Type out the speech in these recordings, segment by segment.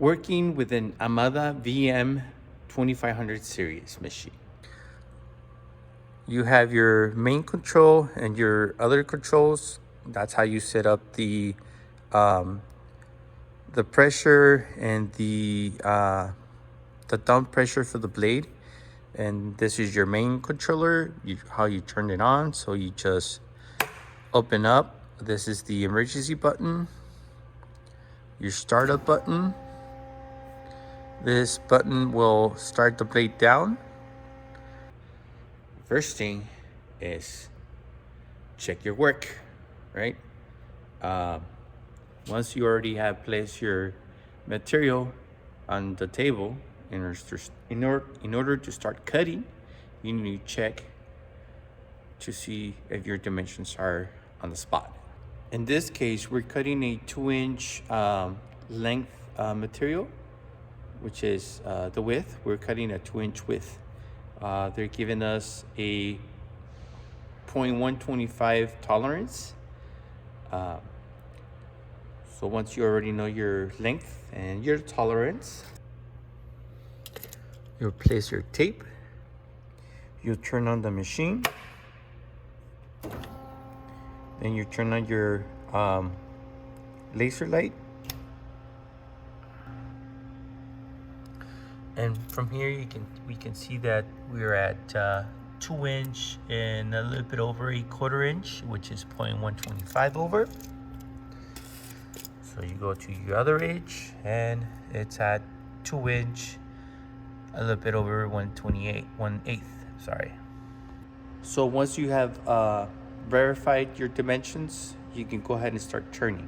working with an Amada VM-2500 series machine. You have your main control and your other controls. That's how you set up the pressure and the dump pressure for the blade. And this is your main controller, how you turn it on. So you just open up. This is the emergency button, your startup button. This button will start the blade down. First thing is check your work, right? Once you already have placed your material on the table, in order to start cutting, you need to check to see if your dimensions are on the spot. In this case, we're cutting a 2-inch length material, which is the width. We're cutting a 2-inch width. They're giving us a 0.125 tolerance. So once you already know your length and your tolerance, you'll place your tape. You'll turn on the machine. Then you turn on your laser light. And from here we can see that we're at 2-inch and a little bit over 1/4 inch, which is 0.125 over. So you go to your other edge and it's at 2-inch, a little bit over 1/8, sorry. So once you have verified your dimensions, you can go ahead and start turning.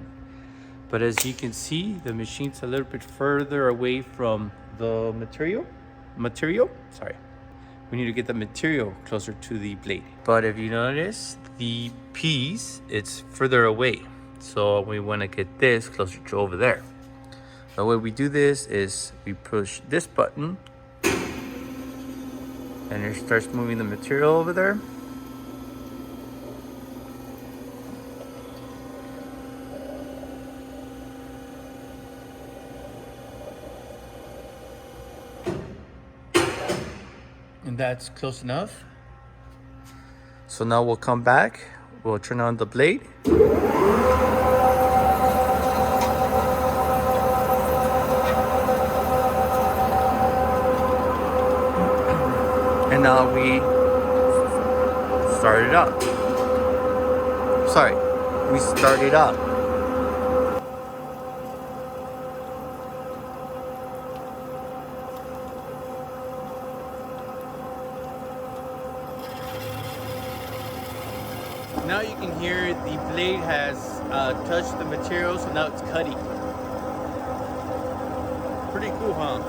But as you can see, the machine's a little bit further away from the material. Sorry. We need to get the material closer to the blade. But if you notice, the piece, it's further away. So we want to get this closer to over there. The way we do this is we push this button and it starts moving the material over there. And that's close enough. So now we'll come back, we'll turn on the blade. And now we start it up. Sorry, we start it up. Now you can hear the blade has touched the material, so now it's cutting. Pretty cool, huh?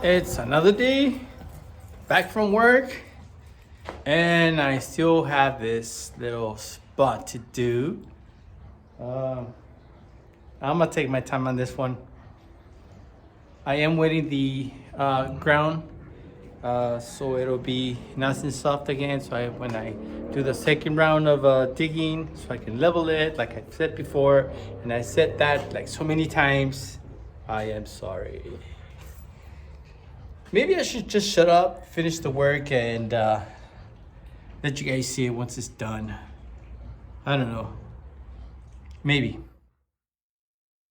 It's another day, back from work, and I still have this little spot to do. I'm gonna take my time on this one. I am wetting the ground so it'll be nice and soft again, so when I do the second round of digging, so I can level it like I said before, and I said that like so many times. I am sorry. Maybe I should just shut up, finish the work, and let you guys see it once it's done. I don't know. Maybe.